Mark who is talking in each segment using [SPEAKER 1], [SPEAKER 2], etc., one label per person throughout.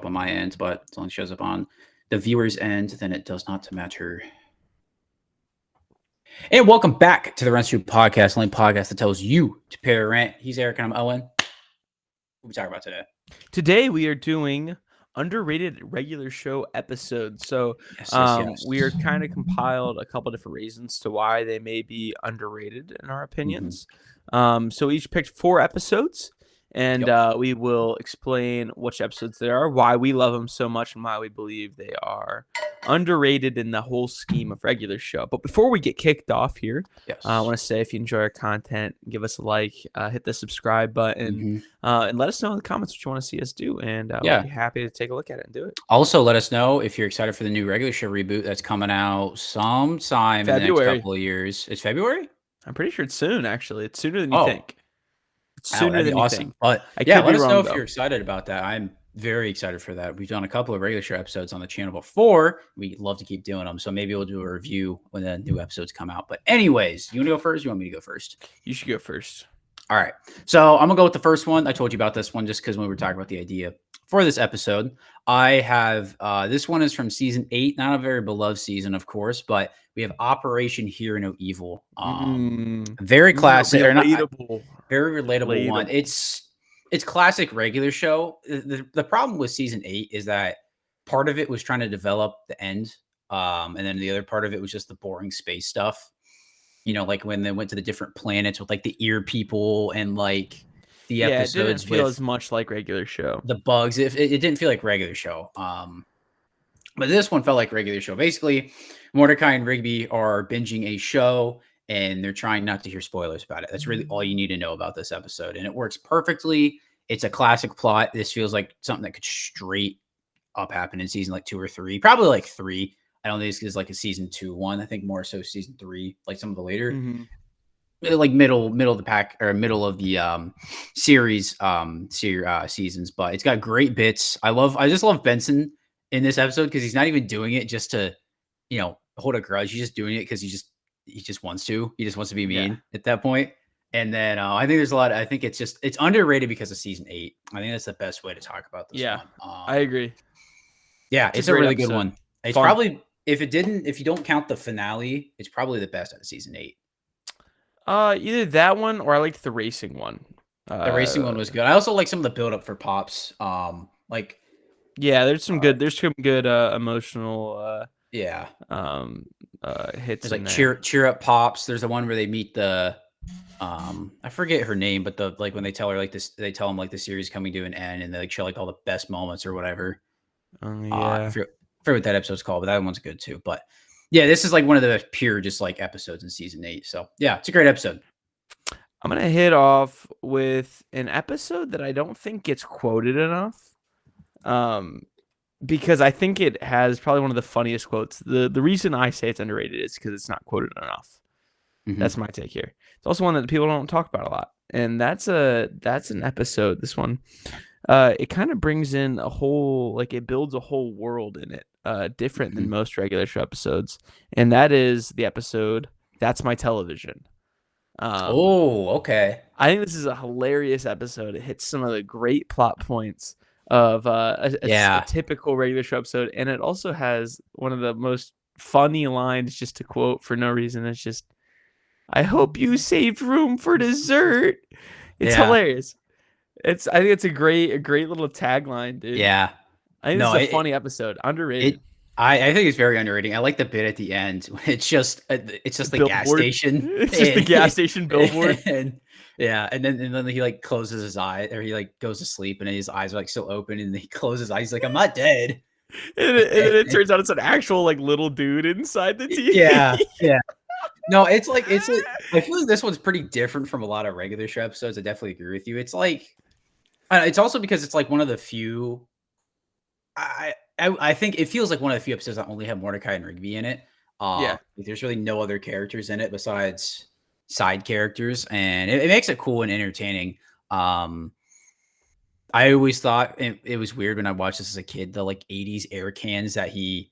[SPEAKER 1] on my end, but as long as it shows up on the viewer's end, then it does not matter. And welcome back to the Run Street Podcast, the only podcast that tells you to pay a rent. He's Eric and I'm Owen. What are we talking about today?
[SPEAKER 2] Today we are doing underrated regular show episodes. So we are kind of compiled a couple different reasons to why they may be underrated in our opinions. So we each picked 4 episodes, and we will explain which episodes they are, why we love them so much, and why we believe they are underrated in the whole scheme of regular show. But before we get kicked off here, I want to say if you enjoy our content, give us a like, hit the subscribe button, and let us know in the comments what you want to see us do, and we'll be happy to take a look at it and do it.
[SPEAKER 1] Also, let us know if you're excited for the new regular show reboot that's coming out sometime in the next couple of years. It's February?
[SPEAKER 2] I'm pretty sure it's soon, actually. It's sooner than you think. It's
[SPEAKER 1] sooner than you think. But let us know if you're excited about that. I'm very excited for that. We've done a couple of regular show episodes on the channel before. We love to keep doing them. So maybe we'll do a review when the new episodes come out. But anyways, you want to go first? You want me to go first?
[SPEAKER 2] You should go first.
[SPEAKER 1] All right. So I'm going to go with the first one. I told you about this one just because when we were talking about the idea for this episode, I have this one is from season 8, not a very beloved season, of course, but we have Operation Hear No Evil. Very classic. Very relatable one. It's classic regular show. The problem with season 8 is that part of it was trying to develop the end. And then the other part of it was just the boring space stuff. You know, like when they went to the different planets with like the ear people and like the episodes.
[SPEAKER 2] It didn't feel as much like regular show.
[SPEAKER 1] The bugs. It didn't feel like regular show. But this one felt like regular show. Basically, Mordecai and Rigby are binging a show and they're trying not to hear spoilers about it. That's really all you need to know about this episode. And it works perfectly. It's a classic plot. This feels like something that could straight up happen in season like 2 or 3. Probably like 3. I don't think this is like a season 2 one. I think more so season 3, like some of the later, like middle of the pack or middle of the series seasons. But it's got great bits. I just love Benson in this episode because he's not even doing it just to, hold a grudge. He's just doing it because he just wants to. He just wants to be mean at that point. And then I think there's a lot. I think it's underrated because of season 8. I think that's the best way to talk about this.
[SPEAKER 2] Yeah, I agree.
[SPEAKER 1] Yeah, it's a really good one. It's probably if you don't count the finale, it's probably the best out of season 8.
[SPEAKER 2] Either that one or I liked the racing one.
[SPEAKER 1] The racing one was good. I also like some of the build up for Pops.
[SPEAKER 2] There's some good emotional hits.
[SPEAKER 1] There's like cheer up Pops. There's the one where they meet the I forget her name, but when they tell her like this, they tell them like the series coming to an end and they like show like all the best moments or whatever. I forget what that episode's called, but that one's good too. But yeah, this is like one of the pure just like episodes in season 8. So yeah, it's a great episode.
[SPEAKER 2] I'm gonna hit off with an episode that I don't think gets quoted enough. Because I think it has probably one of the funniest quotes. The reason I say it's underrated is because it's not quoted enough. That's my take here. It's also one that people don't talk about a lot, and that's an episode. This one, it kind of brings in a whole it builds a whole world in it, different than most regular show episodes, and that is the episode "That's My Television."
[SPEAKER 1] Okay.
[SPEAKER 2] I think this is a hilarious episode. It hits some of the great plot points of a typical regular show episode, and it also has one of the most funny lines just to quote for no reason. It's just, "I hope you saved room for dessert." It's hilarious. I think it's a great little tagline, dude.
[SPEAKER 1] Yeah,
[SPEAKER 2] I think it's a funny episode. Underrated.
[SPEAKER 1] I think it's very underrated. I like the bit at the end. It's just the gas station.
[SPEAKER 2] It's just the gas station billboard.
[SPEAKER 1] And then he like closes his eye, or he like goes to sleep, and his eyes are like still open, and he closes his eyes. He's like, "I'm not dead."
[SPEAKER 2] and it turns out it's an actual like little dude inside the TV.
[SPEAKER 1] Yeah. No, I feel like this one's pretty different from a lot of regular show episodes. I definitely agree with you. It's like, it's also because it's like one of the few. I think it feels like one of the few episodes that only have Mordecai and Rigby in it. There's really no other characters in it besides side characters, and it makes it cool and entertaining. I always thought it was weird when I watched this as a kid, the like 80s air cans that he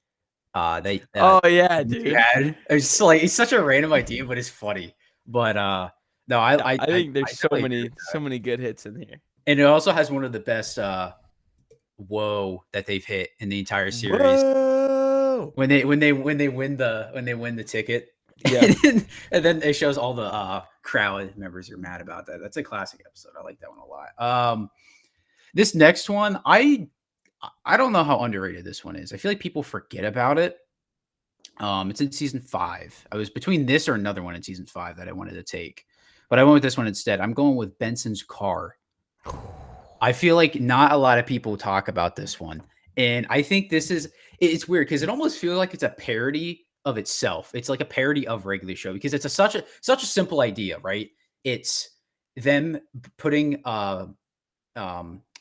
[SPEAKER 1] dude. Had. It's like, it's such a random idea, but it's funny. But no, I
[SPEAKER 2] think there's so many good hits in here.
[SPEAKER 1] And it also has one of the best whoa that they've hit in the entire series.
[SPEAKER 2] Whoa!
[SPEAKER 1] When they win the ticket.
[SPEAKER 2] Yeah.
[SPEAKER 1] and then it shows all the crowd members are mad about that. That's a classic episode. I like that one a lot. This next one, I don't know how underrated this one is. I feel like people forget about it. It's in season 5. I was between this or another one in season 5 that I wanted to take, but I went with this one instead. I'm going with Benson's Car. I feel like not a lot of people talk about this one, and I think it's weird because it almost feels like it's a parody of itself. It's like a parody of regular show because it's such a simple idea, right? It's them putting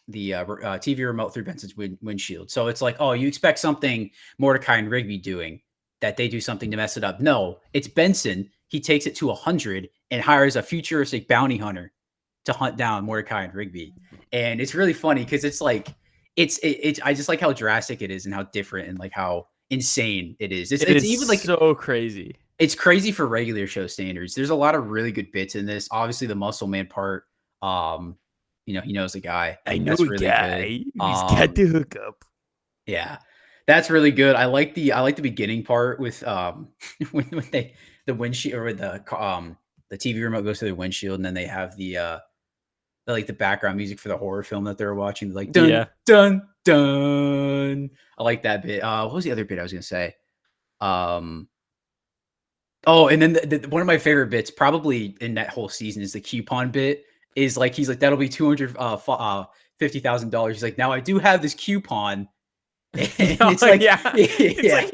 [SPEAKER 1] the TV remote through Benson's windshield. So it's like, oh, you expect something Mordecai and Rigby doing, that they do something to mess it up. No, it's Benson. He takes it to 100 and hires a futuristic bounty hunter to hunt down Mordecai and Rigby. And it's really funny because it's like, I just like how drastic it is and how different and like how insane it is. It's even like
[SPEAKER 2] so crazy.
[SPEAKER 1] It's crazy for regular show standards. There's a lot of really good bits in this. Obviously, the muscle man part. He knows a guy.
[SPEAKER 2] I know a really guy. Good. He's got the hookup.
[SPEAKER 1] Yeah, that's really good. I like the beginning part with when the windshield or the TV remote goes through the windshield, and then they have the background music for the horror film that they're watching. Like dun dun dun. I like that bit. What was the other bit I was gonna say? Oh, and then one of my favorite bits, probably in that whole season, is the coupon bit. Is like he's like, that'll be $250,000. He's like, now I do have this coupon. And it's like,
[SPEAKER 2] it's like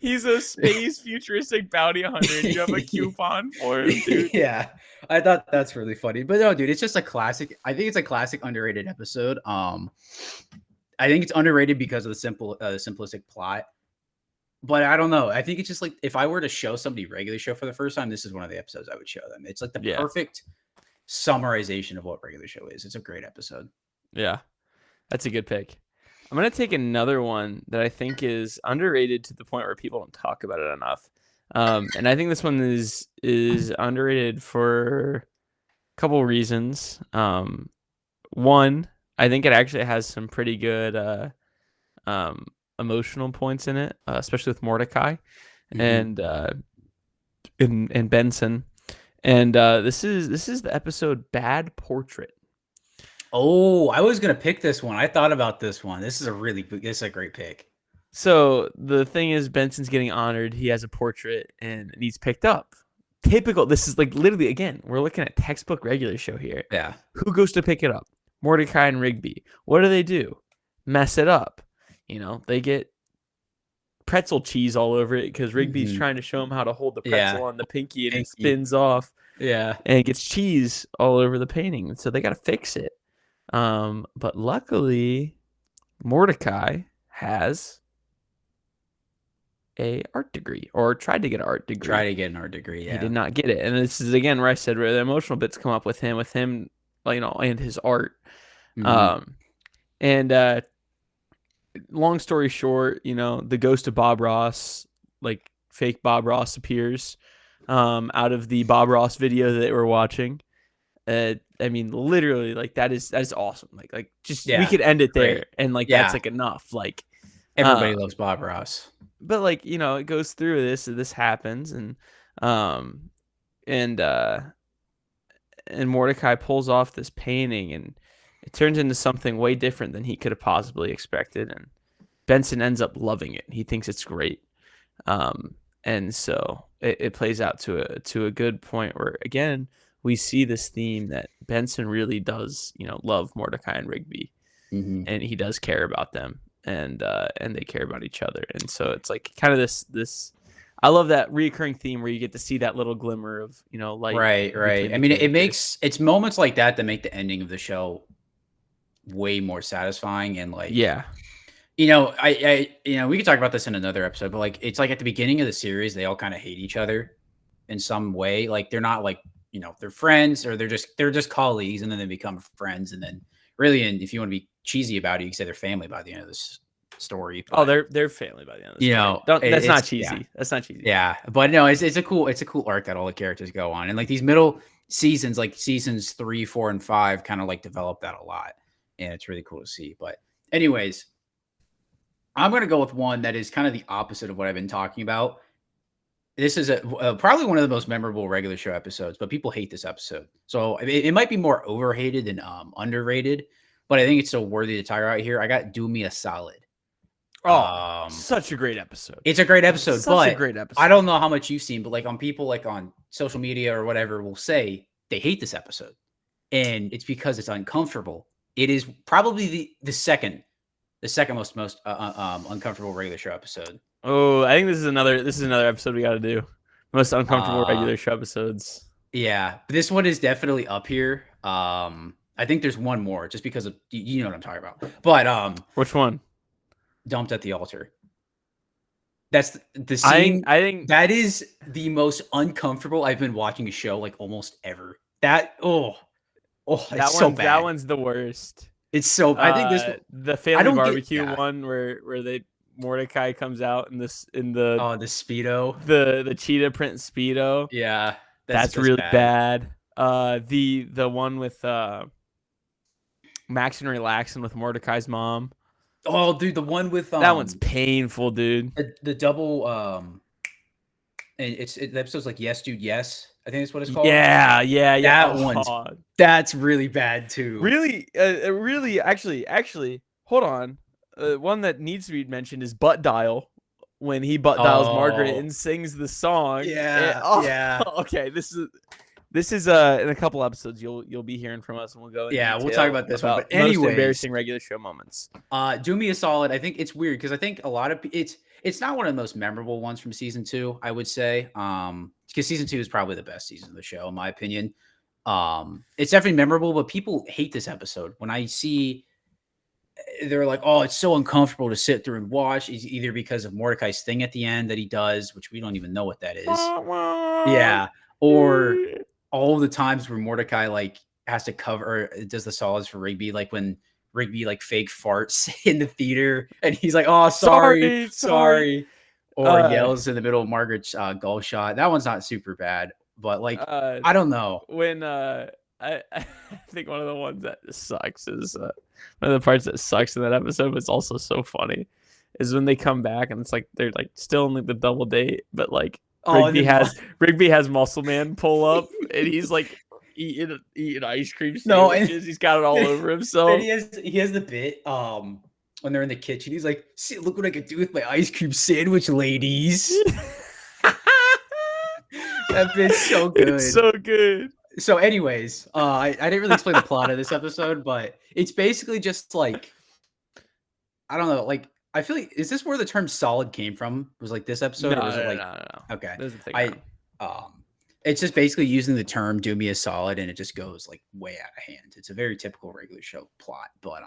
[SPEAKER 2] he's a space futuristic bounty hunter, and you have a coupon for him, dude.
[SPEAKER 1] Yeah, I thought that's really funny. But no, dude, it's just a classic. I think it's a classic underrated episode. I think it's underrated because of the simplistic plot. But I don't know. I think it's just like if I were to show somebody regular show for the first time, this is one of the episodes I would show them. It's like the perfect summarization of what regular show is. It's a great episode.
[SPEAKER 2] Yeah, that's a good pick. I'm going to take another one that I think is underrated to the point where people don't talk about it enough. And I think this one is underrated for a couple reasons. One, I think it actually has some pretty good emotional points in it, especially with Mordecai and Benson. And this is the episode Bad Portrait.
[SPEAKER 1] Oh, I was gonna pick this one. I thought about this one. This is a great pick.
[SPEAKER 2] So the thing is, Benson's getting honored. He has a portrait and it needs picked up. Typical. This is like literally, again, we're looking at textbook regular show here.
[SPEAKER 1] Yeah.
[SPEAKER 2] Who goes to pick it up? Mordecai and Rigby. What do? Mess it up. They get pretzel cheese all over it because Rigby's trying to show him how to hold the pretzel on the pinky, and it spins off.
[SPEAKER 1] Yeah.
[SPEAKER 2] And it gets cheese all over the painting. So they got to fix it. But luckily, Mordecai has a art degree, or tried to get an art degree.
[SPEAKER 1] Yeah.
[SPEAKER 2] He did not get it. And this is again where I said where the emotional bits come up with him, and his art. And long story short, the ghost of Bob Ross, like fake Bob Ross, appears out of the Bob Ross video that they were watching. I mean, literally, like that is awesome. Like just we could end it there, and that's like enough. Like
[SPEAKER 1] everybody loves Bob Ross,
[SPEAKER 2] but it goes through this happens, and Mordecai pulls off this painting, and it turns into something way different than he could have possibly expected, and Benson ends up loving it. He thinks it's great, and so it plays out to a good point where again, we see this theme that Benson really does, love Mordecai and Rigby, and he does care about them, and they care about each other, and so it's like kind of this. I love that recurring theme where you get to see that little glimmer of light.
[SPEAKER 1] Right. I mean, it's moments like that that make the ending of the show way more satisfying, and like we could talk about this in another episode, but like it's like at the beginning of the series, they all kind of hate each other in some way. Like they're not like. They're friends, or they're just colleagues, and then they become friends, and then really, and if you want to be cheesy about it, you can say they're family by the end of this story. But,
[SPEAKER 2] they're family by the end of the story. That's not cheesy. Yeah. That's not cheesy.
[SPEAKER 1] Yeah, but no, it's a cool arc that all the characters go on, and like these middle seasons, like seasons 3, 4, and 5, kind of like develop that a lot, and it's really cool to see. But Anyways, I'm going to go with one that is kind of the opposite of what I've been talking about. This is probably one of the most memorable regular show episodes, but people hate this episode. So it might be more overhated than underrated, but I think it's still worthy to talk about here. I got Do Me a Solid.
[SPEAKER 2] Oh, such a great episode.
[SPEAKER 1] It's a great episode,
[SPEAKER 2] such a great episode.
[SPEAKER 1] I don't know how much you've seen, but like on people like on social media or whatever will say they hate this episode. And it's because it's uncomfortable. It is probably the second most uncomfortable regular show episode.
[SPEAKER 2] Oh, I think this is another episode we got to do. Most uncomfortable regular show episodes.
[SPEAKER 1] Yeah, but this one is definitely up here. I think there's one more just because of you know what I'm talking about. But
[SPEAKER 2] which one?
[SPEAKER 1] Dumped at the Altar. That's the scene.
[SPEAKER 2] I think
[SPEAKER 1] that is the most uncomfortable I've been watching a show like almost ever. That it's so bad.
[SPEAKER 2] That one's the worst.
[SPEAKER 1] It's so. I think this
[SPEAKER 2] the family barbecue one where Mordecai comes out in the
[SPEAKER 1] Speedo,
[SPEAKER 2] the cheetah print Speedo.
[SPEAKER 1] Yeah,
[SPEAKER 2] that's really bad. The one with Max and Relaxing with Mordecai's mom.
[SPEAKER 1] Oh, dude, the one with
[SPEAKER 2] that one's painful, dude.
[SPEAKER 1] The double and the episode's like Yes, Dude, Yes. I think that's what it's called.
[SPEAKER 2] Yeah.
[SPEAKER 1] That one's that's really bad too.
[SPEAKER 2] Really, actually, hold on. One that needs to be mentioned is Butt Dial when he butt dials Margaret and sings the song.
[SPEAKER 1] Yeah.
[SPEAKER 2] Okay, this is in a couple episodes you'll be hearing from us and we'll go into detail
[SPEAKER 1] we'll talk about this one. But
[SPEAKER 2] anyways, most embarrassing regular show moments.
[SPEAKER 1] Do Me a Solid. I think it's weird because I think a lot of it's not one of the most memorable ones from season 2, I would say. Because season 2 is probably the best season of the show, in my opinion. It's definitely memorable, but people hate this episode. When I see they're like, oh, it's so uncomfortable to sit through and watch. It's either because of Mordecai's thing at the end that he does, which we don't even know what that is. Yeah. Or all the times where Mordecai like has to cover or does the solids for Rigby, like when Rigby like fake farts in the theater and he's like, oh, sorry. Or yells in the middle of Margaret's goal shot. That one's not super bad, but like I don't know.
[SPEAKER 2] When I think one of the ones that sucks is one of the parts that sucks in that episode, but it's also so funny, is when they come back and it's like they're like still in like the double date, but like Rigby has Muscle Man pull up and he's like eating ice cream sandwiches. He's got it all over himself.
[SPEAKER 1] And he has the bit when they're in the kitchen. He's like, "See, look what I could do with my ice cream sandwich, ladies." That bit's so good.
[SPEAKER 2] It's so good.
[SPEAKER 1] So, anyways, I didn't really explain the plot of this episode, but it's basically just like, I don't know, like I feel like, is this where the term solid came from? Was like this episode?
[SPEAKER 2] No,
[SPEAKER 1] or was it like,
[SPEAKER 2] no.
[SPEAKER 1] Okay.
[SPEAKER 2] I
[SPEAKER 1] it's just basically using the term "do me a solid" and it just goes like way out of hand. It's a very typical regular show plot, but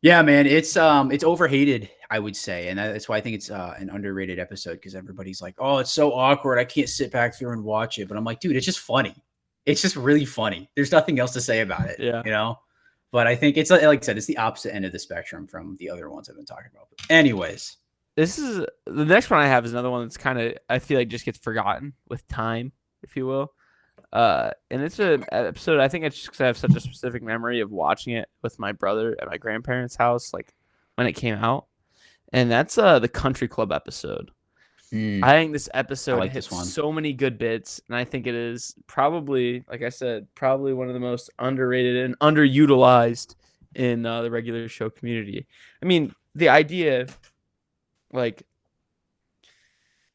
[SPEAKER 1] yeah, man, it's overhated, I would say, and that's why I think it's an underrated episode because everybody's like, "Oh, it's so awkward. I can't sit back through and watch it." But I'm like, dude, it's just funny. It's just really funny. There's nothing else to say about it.
[SPEAKER 2] Yeah,
[SPEAKER 1] you know. But I think it's like I said, it's the opposite end of the spectrum from the other ones I've been talking about. But anyways,
[SPEAKER 2] this is the next one I have is another one that's kind of I feel like just gets forgotten with time, if you will. And it's an episode. I think it's just because I have such a specific memory of watching it with my brother at my grandparents' house, like when it came out. And that's the Country Club episode. I think this episode hits so many good bits, and I think it is probably, like I said, probably one of the most underrated and underutilized in the regular show community. I mean, the idea, like,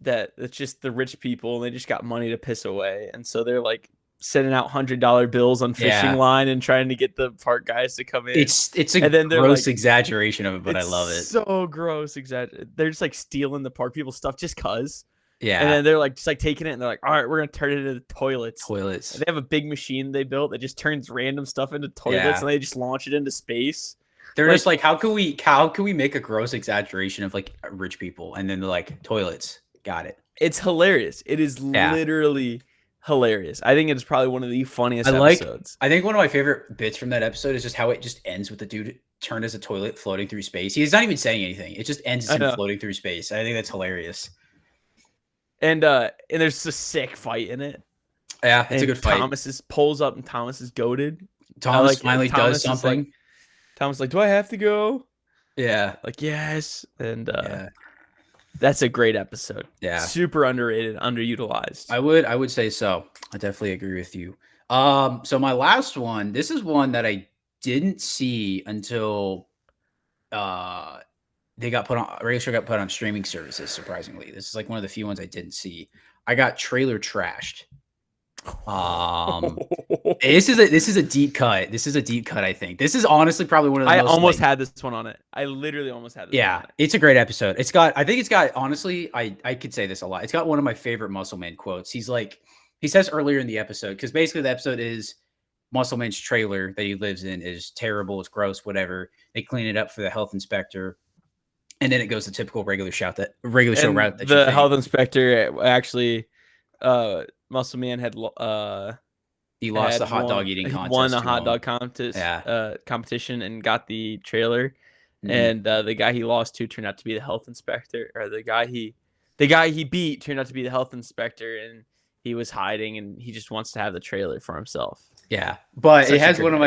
[SPEAKER 2] that it's just the rich people and they just got money to piss away, and so they're like sending out $100 bills on fishing line and trying to get the park guys to come in.
[SPEAKER 1] It's a gross exaggeration of it, but I love it.
[SPEAKER 2] So gross, they're just like stealing the park people's stuff just cause.
[SPEAKER 1] Yeah,
[SPEAKER 2] and then they're like just like taking it and they're like, all right, we're gonna turn it into toilets.
[SPEAKER 1] And
[SPEAKER 2] they have a big machine they built that just turns random stuff into toilets and they just launch it into space.
[SPEAKER 1] They're just like, how can we make a gross exaggeration of like rich people? And then they're like, toilets. Got it.
[SPEAKER 2] It's hilarious. It is literally hilarious. I think it's probably one of the funniest episodes.
[SPEAKER 1] I think one of my favorite bits from that episode is just how it just ends with the dude turned as a toilet floating through space. He's not even saying anything. It just ends as him floating through space. I think that's hilarious.
[SPEAKER 2] And there's a sick fight in it.
[SPEAKER 1] Yeah, it's a good fight.
[SPEAKER 2] Thomas pulls up and Thomas is goated.
[SPEAKER 1] Thomas finally does something.
[SPEAKER 2] Tom's like, "Do I have to go?"
[SPEAKER 1] Yeah.
[SPEAKER 2] Like, yes. And that's a great episode.
[SPEAKER 1] Yeah.
[SPEAKER 2] Super underrated, underutilized.
[SPEAKER 1] I would say so. I definitely agree with you. So my last one, this is one that I didn't see until they got put on radio show got put on streaming services, surprisingly. This is like one of the few ones I didn't see. I got trailer trashed. This is a deep cut. This is a deep cut, I think. This is honestly probably one of the
[SPEAKER 2] I
[SPEAKER 1] most,
[SPEAKER 2] almost had this one on it. I literally almost had this one on it.
[SPEAKER 1] It's a great episode. I think it's got, honestly, I could say this a lot. It's got one of my favorite Muscle Man quotes. He says earlier in the episode, because basically the episode is Muscle Man's trailer that he lives in is terrible, it's gross, whatever. They clean it up for the health inspector. And then it goes the typical regular show route. That
[SPEAKER 2] the health inspector actually, Muscle Man had
[SPEAKER 1] he lost the hot dog eating contest.
[SPEAKER 2] He won the hot dog contest competition and got the trailer. Mm-hmm. And the guy he lost to turned out to be the health inspector, or the guy he beat turned out to be the health inspector, and he was hiding, and he just wants to have the trailer for himself.
[SPEAKER 1] Yeah, but it has one of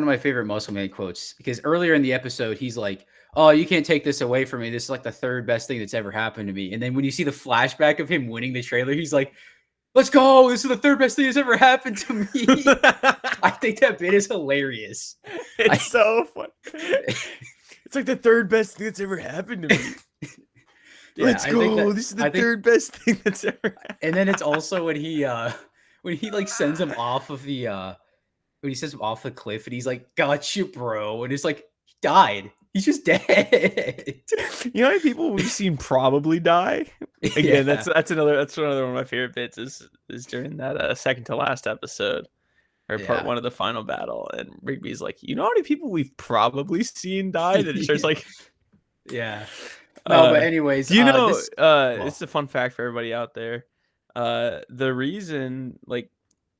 [SPEAKER 1] my favorite Muscle Man quotes, because earlier in the episode he's like, "Oh, you can't take this away from me. This is like the third best thing that's ever happened to me." And then when you see the flashback of him winning the trailer, he's like, "Let's go. This is the third best thing that's ever happened to me." I think that bit is hilarious.
[SPEAKER 2] It's so fun. It's like the third best thing that's ever happened to me. Let's go. This is the third best thing that's ever happened.
[SPEAKER 1] And then it's also when he like sends him off of the when he sends him off the cliff, and he's like, "Gotcha, bro." And it's like, he died. He's just dead.
[SPEAKER 2] You know how many people we've seen probably die? Again, that's another one of my favorite bits is during that second to last episode, or part one of the final battle, and Rigby's like, "You know how many people we've probably seen die?" And it starts like,
[SPEAKER 1] yeah. No, but anyways,
[SPEAKER 2] do you know? It's a fun fact for everybody out there. The reason, like,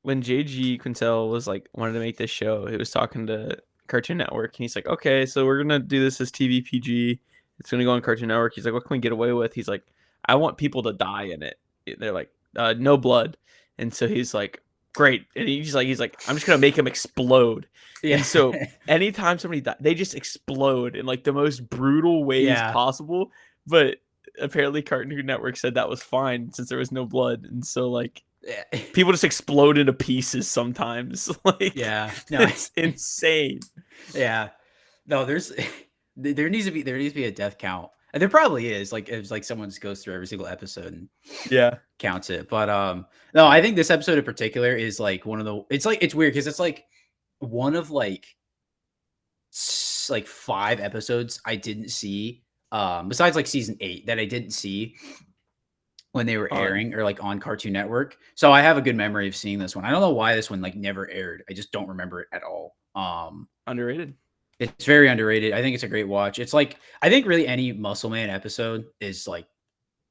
[SPEAKER 2] when JG Quintel was like wanted to make this show, he was talking to Cartoon Network, and he's like, "Okay, so we're gonna do this as TV PG. It's gonna go on Cartoon Network." He's like, "What can we get away with?" He's like, "I want people to die in it." They're like, "No blood," and so he's like, "Great," and he's like, "I'm just gonna make him explode." Yeah. And so anytime somebody dies, they just explode in like the most brutal ways possible. But apparently, Cartoon Network said that was fine since there was no blood, and so like. People just explode into pieces sometimes. Like, no, it's insane.
[SPEAKER 1] Yeah, no, there needs to be a death count, and there probably is. Like, it's like someone just goes through every single episode and counts it. But no, I think this episode in particular is like one of the. It's weird because it's like one of like 5 episodes I didn't see. Besides like season 8 that I didn't see when they were airing or like on Cartoon Network. So I have a good memory of seeing this one. I don't know why this one like never aired. I just don't remember it at all.
[SPEAKER 2] Underrated.
[SPEAKER 1] It's very underrated. I think it's a great watch. It's like, I think really any Muscle Man episode is like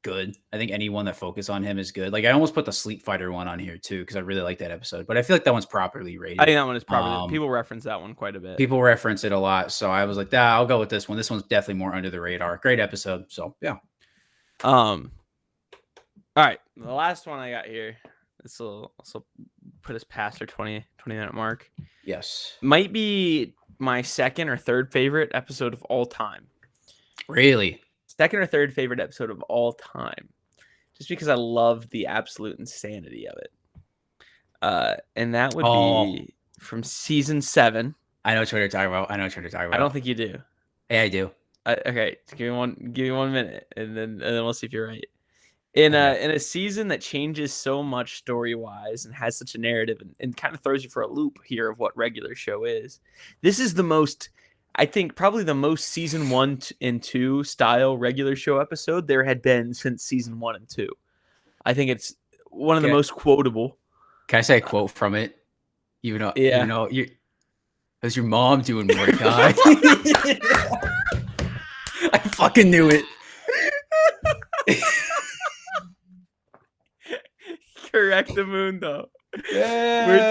[SPEAKER 1] good. I think anyone that focus on him is good. Like, I almost put the Sleep Fighter one on here too, because I really like that episode, but I feel like that one's properly rated.
[SPEAKER 2] I think that one is properly people reference that one quite a bit.
[SPEAKER 1] People reference it a lot. So I was like, I'll go with this one. This one's definitely more under the radar. Great episode. So yeah.
[SPEAKER 2] All right, the last one I got here. This will also put us past our 20-minute mark.
[SPEAKER 1] Yes.
[SPEAKER 2] Might be my second or third favorite episode of all time.
[SPEAKER 1] Really?
[SPEAKER 2] Second or third favorite episode of all time. Just because I love the absolute insanity of it. And that would be from season 7.
[SPEAKER 1] I know what you're talking about.
[SPEAKER 2] I don't think you do.
[SPEAKER 1] Yeah, I do.
[SPEAKER 2] Okay, give me 1 minute, and then we'll see if you're right. In a season that changes so much story-wise and has such a narrative and kind of throws you for a loop here of what regular show is. This is the most, I think, probably the most season 1 and 2 style regular show episode there had been since season 1 and 2. I think it's one of the most quotable.
[SPEAKER 1] Can I say a quote from it? You know, how's your mom doing, Mordecai? I fucking knew it.
[SPEAKER 2] Correct the moon though.
[SPEAKER 1] Yeah.
[SPEAKER 2] We're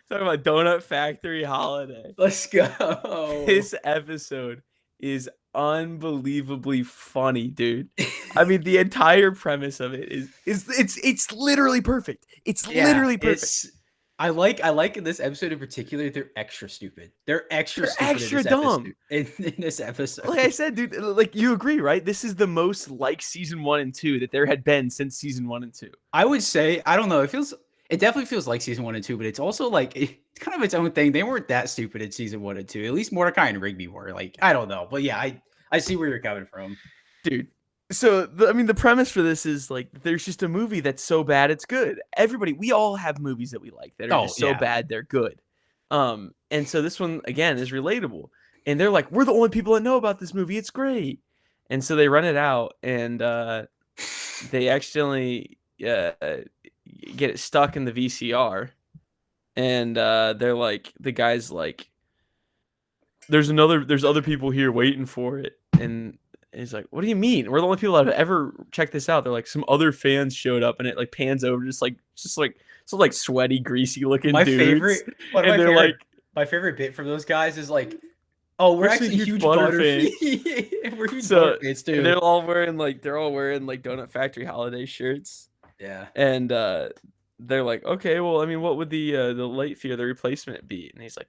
[SPEAKER 2] talking about Donut Factory Holiday.
[SPEAKER 1] Let's go.
[SPEAKER 2] This episode is unbelievably funny, dude. I mean, the entire premise of it is it's literally perfect. It's literally perfect.
[SPEAKER 1] I like in this episode in particular, they're extra stupid. They're extra
[SPEAKER 2] dumb
[SPEAKER 1] in this episode.
[SPEAKER 2] Like I said, dude, like you agree, right? This is the most like season 1 and 2 that there had been since season 1 and 2.
[SPEAKER 1] I would say, I don't know. It definitely feels like season 1 and 2, but it's also like it's kind of its own thing. They weren't that stupid in season 1 and 2. At least Mordecai and Rigby were. Like, I don't know, but yeah, I see where you're coming from,
[SPEAKER 2] dude. So the premise for this is like there's just a movie that's so bad it's good. We all have movies that we like that are just so bad they're good. And so this one again is relatable. And they're like, we're the only people that know about this movie. It's great. And so they run it out, and they accidentally get it stuck in the VCR. And they're like, the guy's like, there's other people here waiting for it. And he's like, what do you mean? We're the only people that have ever checked this out. They're like, some other fans showed up, and it like pans over just like sweaty, greasy looking dudes.
[SPEAKER 1] My favorite bit from those guys is like, oh, we're actually huge Butter fans. We're huge Butter fans too.
[SPEAKER 2] They're all wearing like Donut Factory holiday shirts.
[SPEAKER 1] Yeah.
[SPEAKER 2] And they're like, okay, well, I mean, what would the late fee or the replacement be? And he's like,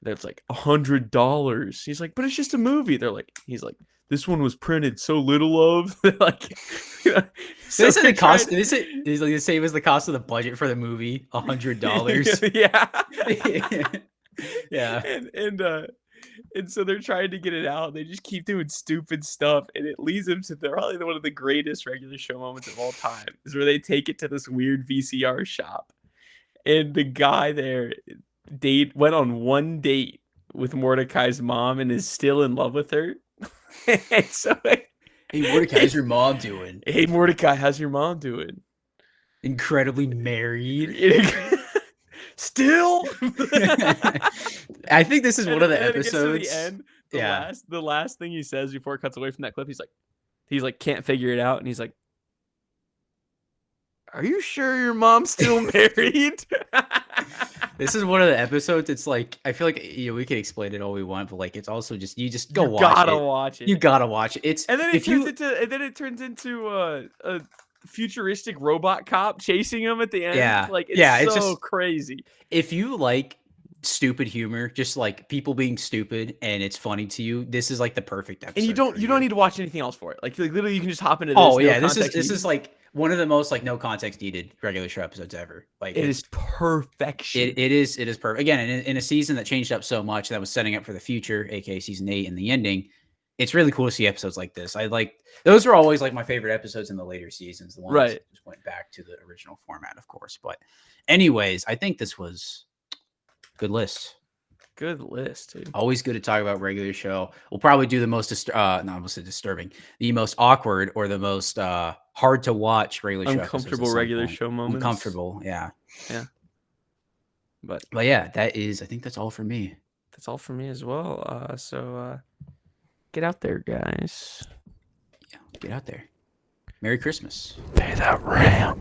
[SPEAKER 2] that's like $100. He's like, but it's just a movie. He's like, this one was printed so little of. Like,
[SPEAKER 1] so this is the cost. This is like the same as the cost of the budget for the movie, $100.
[SPEAKER 2] Yeah. And so they're trying to get it out. They just keep doing stupid stuff, and it leads them to probably one of the greatest regular show moments of all time. Is where they take it to this weird VCR shop, and the guy there went on one date with Mordecai's mom and is still in love with her. And so,
[SPEAKER 1] hey Mordecai, how's your mom doing?
[SPEAKER 2] Hey Mordecai, how's your mom doing?
[SPEAKER 1] Incredibly married.
[SPEAKER 2] Still.
[SPEAKER 1] I think this is one of the episodes.
[SPEAKER 2] The last thing he says before it cuts away from that clip, he's like can't figure it out, and he's like, are you sure your mom's still married?
[SPEAKER 1] This is one of the episodes. It's like, I feel like we can explain it all we want, but like it's also just you gotta watch it. You gotta watch it.
[SPEAKER 2] And then it turns into a futuristic robot cop chasing him at the end. It's just crazy.
[SPEAKER 1] If you like stupid humor, just like people being stupid and it's funny to you, this is like the perfect episode.
[SPEAKER 2] And you don't need to watch anything else for it. Like literally you can just hop into this.
[SPEAKER 1] Oh yeah, this is like one of the most like no context needed regular show episodes ever. Like
[SPEAKER 2] it is perfection.
[SPEAKER 1] It is perfect. Again, in a season that changed up so much, that was setting up for the future, aka season 8 and the ending. It's really cool to see episodes like this. Those were always like my favorite episodes in the later seasons. The ones that just went back to the original format, of course. But anyways, I think this was good list.
[SPEAKER 2] Good list, dude.
[SPEAKER 1] Always good to talk about regular show. We'll probably do the most disturbing, the most awkward or the most hard to watch regular show.
[SPEAKER 2] Uncomfortable regular show moments.
[SPEAKER 1] Uncomfortable, yeah.
[SPEAKER 2] But
[SPEAKER 1] yeah, I think that's all for me.
[SPEAKER 2] That's all for me as well. So get out there, guys.
[SPEAKER 1] Yeah, get out there. Merry Christmas.
[SPEAKER 2] Pay that ramp.